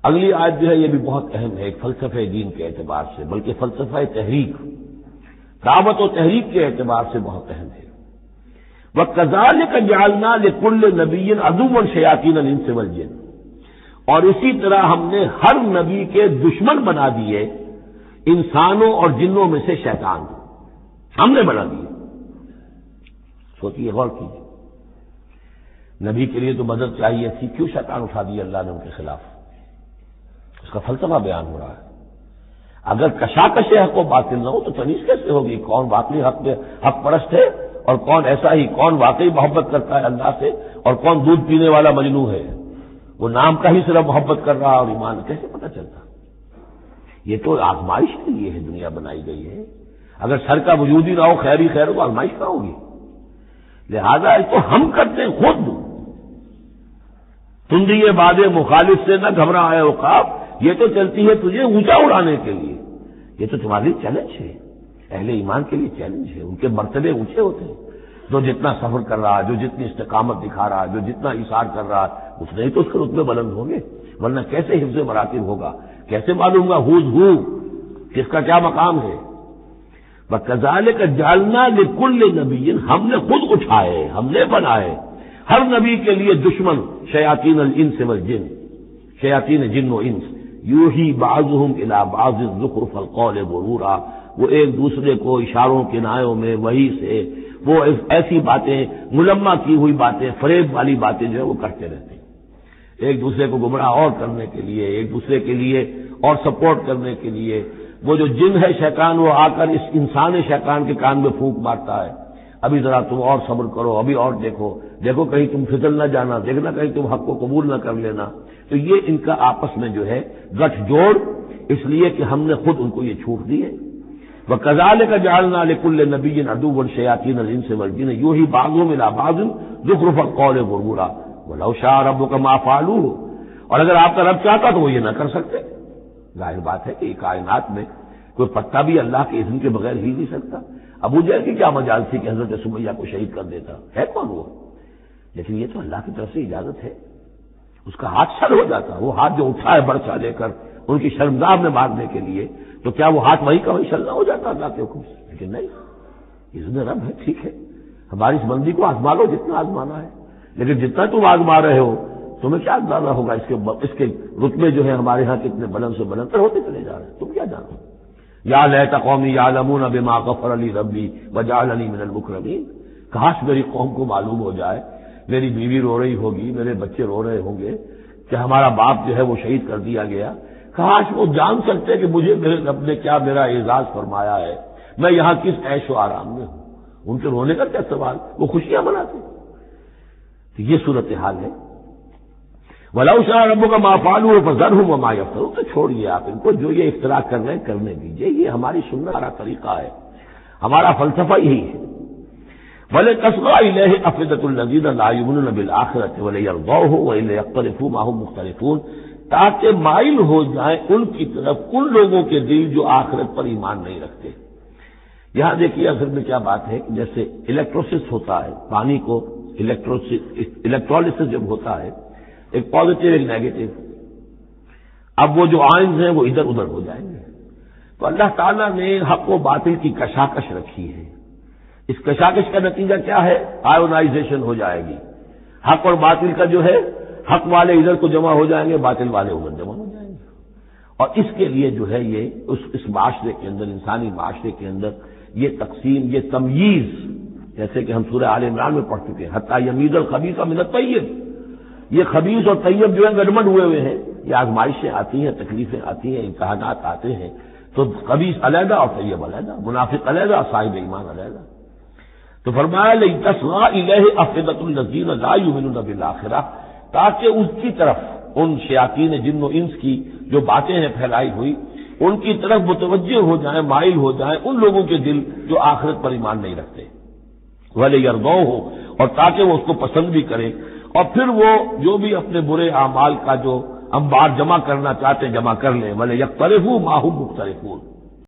اگلی آیت جو ہے یہ بھی بہت اہم ہے ایک فلسفہ دین کے اعتبار سے، بلکہ فلسفہ تحریک، دعوت و تحریک کے اعتبار سے بہت اہم ہے۔ وَكَذَلِكَ جَعَلْنَا لِكُلِّ نَبِيٍّ عَدُوًّا شَيَاطِينَ الْإِنسِ وَالْجِنِّ، اور اسی طرح ہم نے ہر نبی کے دشمن بنا دیے انسانوں اور جنوں میں سے شیطان، ہم نے بنا دیے۔ سوچیے، غور کیجیے، نبی کے لیے تو مدد چاہیے تھی، کیوں شیطان اٹھا دیا اللہ نے ان کے خلاف؟ اس کا فلسفہ بیان ہو رہا ہے۔ اگر کشاکش حق و باطل نہ ہو تو تمیز کیسے ہوگی کون واقعی حق پرست ہے اور کون ایسا ہی، کون واقعی محبت کرتا ہے اللہ سے اور کون دودھ پینے والا مجنون ہے، وہ نام کا ہی صرف محبت کر رہا اور ایمان کیسے پتہ چلتا؟ یہ تو آزمائش کے لیے ہے دنیا بنائی گئی ہے۔ اگر سر کا وجود ہی نہ ہو، خیر ہی خیر ہو، تو آزمائش نہ ہوگی۔ لہذا اس کو ہم کرتے ہیں خود۔ تندی باد مخالف سے نہ گھبرائے عقاب، یہ تو چلتی ہے تجھے اونچا اڑانے کے لیے، یہ تو تمہارے لیے چیلنج ہے، اہل ایمان کے لیے چیلنج ہے۔ ان کے مرتبے اونچے ہوتے ہیں، جو جتنا سفر کر رہا ہے، جو جتنی استقامت دکھا رہا ہے، جو جتنا اثار کر رہا ہے، اتنے ہی تو اس کے رتبے بلند ہوں گے، ورنہ کیسے حفظ مراتب ہوگا؟ کیسے معلوم گا ہوز ہو کس کا کیا مقام ہے؟ وَكَذَلِكَ جَعَلْنَا لِكُلِّ نَبِيٍّ، ہم نے خود اٹھائے، ہم نے بنائے ہر نبی کے لیے دشمن شیاطین الانس والجن، شیاطین جن و انس، یوحی بعضهم الی بعض زخرف القول غرورا، وہ ایک دوسرے کو اشاروں کنایوں میں وحی سے وہ ایسی باتیں، ملمہ کی ہوئی باتیں، فریب والی باتیں جو ہے وہ کرتے رہتے ہیں، ایک دوسرے کو گمراہ اور کرنے کے لیے، ایک دوسرے کے لیے اور سپورٹ کرنے کے لیے۔ وہ جو جن ہے شیطان، وہ آ کر اس انسان شیطان کے کان میں پھونک مارتا ہے، ابھی ذرا تم اور صبر کرو، ابھی اور دیکھو کہیں تم پھسل نہ جانا، دیکھنا کہیں تم حق کو قبول نہ کر لینا۔ تو یہ ان کا آپس میں جو ہے گٹھ جوڑ، اس لیے کہ ہم نے خود ان کو یہ چھوٹ دی ہے۔ وَكَذَلِكَ جَعَلْنَا لِكُلِّ نَبِيٍّ عَدُوًّا شَيَاطِينَ الْإِنسِ وَالْجِنِّ يُوحِي بَعْضُهُمْ إِلَىٰ بَعْضٍ زُخْرُفَ الْقَوْلِ غُرُورًا وَلَوْ شَاءَ رَبُّكَ مَا فَعَلُوهُ، اور اگر آپ کا رب چاہتا تو وہ یہ نہ کر سکتے۔ ظاہر بات ہے کہ کائنات میں کوئی پتا بھی اللہ کے اذن کے بغیر ہی نہیں سکتا۔ ابو جہل کی کیا مجال تھی کہ حضرت سمیہ کو شہید کر دیتا؟ ہے کون وہ؟ لیکن یہ تو اللہ کی طرف سے اجازت ہے، اس کا ہاتھ شل ہو جاتا، وہ ہاتھ جو اٹھا ہے برچا لے کر ان کی شرمگاہ میں مارنے کے لیے، تو کیا وہ ہاتھ وہیں کا وہیں شل نہ ہو جاتا اللہ کے حکم سے؟ لیکن نہیں، اذن رب ہے، ٹھیک ہے، ہماری اس بندی کو آزما لو جتنا آزمانا ہے، لیکن جتنا تم آزما رہے ہو تمہیں کیا اندازہ ہوگا اس کے رتبے جو ہے ہمارے ہاں کتنے بلند سے بلندتر ہوتے چلے جا رہے ہیں، تم کیا جانو؟ یا لیت قومی یعلمون بما غفر لی ربی وجعلنی من المکرمین، کاش میری قوم کو معلوم ہو جائے، میری بیوی رو رہی ہوگی، میرے بچے رو رہے ہوں گے کہ ہمارا باپ جو ہے وہ شہید کر دیا گیا، کاش وہ جان سکتے کہ مجھے میرے رب نے کیا میرا اعزاز فرمایا ہے، میں یہاں کس عیش و آرام میں ہوں۔ ان کے رونے کا کیا سوال، وہ خوشیاں مناتے۔ تو یہ صورتحال ہے۔ وَلَوْ شَاءَ رَبُّكَ مَا فَعَلُوهُ فَذَرْهُمْ وَمَا يَفْتَرُونَ، تو چھوڑیے آپ ان کو، جو یہ اختراع کر رہے ہیں کرنے دیجیے، یہ ہماری سنت، ہمارا طریقہ ہے، ہمارا فلسفہ یہی ہے۔ وَلِتَصْغَىٰ إِلَيْهِ أَفْئِدَةُ الَّذِينَ لَا يُؤْمِنُونَ بِالْآخِرَةِ وَلِيَرْضَوْهُ وَلِيَقْتَرِفُوا مَا هُمْ مُقْتَرِفُونَ، تاکہ مائل ہو جائیں ان کی طرف ان لوگوں کے دل جو آخرت پر ایمان نہیں رکھتے۔ یہاں دیکھیے اصل میں کیا بات ہے کہ جیسے الیکٹروسس ہوتا ہے، پانی کو الیکٹرولسس جب ہوتا ہے، ایک پازیٹیو ایک نیگیٹو، اب وہ جو آئنز ہیں وہ ادھر ادھر ہو جائیں گے۔ تو اللہ تعالیٰ نے حق و باطل کی کشاکش رکھی ہے، اس کشاکش کا نتیجہ کیا ہے؟ آئونائزیشن ہو جائے گی، حق اور باطل کا جو ہے، حق والے ادھر کو جمع ہو جائیں گے، باطل والے ادھر جمع ہو جائیں گے، اور اس کے لیے جو ہے یہ اس معاشرے کے اندر، انسانی معاشرے کے اندر یہ تقسیم، یہ تمییز، جیسے کہ ہم سورہ آل عمران میں پڑھ چکے ہیں، حتی یمیز الخبیث من الطیب، یہ خبیث اور طیب جو ہے گڑبڑ ہوئے ہیں، یہ آزمائشیں آتی ہیں، تکلیفیں آتی ہیں، امتحانات آتے ہیں، تو خبیث علیحدہ اور طیب علیحدہ، منافق علیحدہ، صاحب ایمان علیحدہ۔ تو فرمایا لِتَصْغَىٰ إِلَيْهِ أَفْئِدَةُ الَّذِينَ لَا يُؤْمِنُونَ بِالْآخِرَةِ، تاکہ اس کی طرف ان شیاطین جن و انس کی جو باتیں ہیں پھیلائی ہوئی، ان کی طرف متوجہ ہو جائیں، مائل ہو جائیں ان لوگوں کے دل جو آخرت پر ایمان نہیں رکھتے، وَلِيَرْضَوْهُ، اور تاکہ وہ اس کو پسند بھی کریں، اور پھر وہ جو بھی اپنے برے اعمال کا جو انبار جمع کرنا چاہتے جمع کر لیں، وَلِيَقْتَرِفُوا مَا هُمْ مُقْتَرِفُونَ،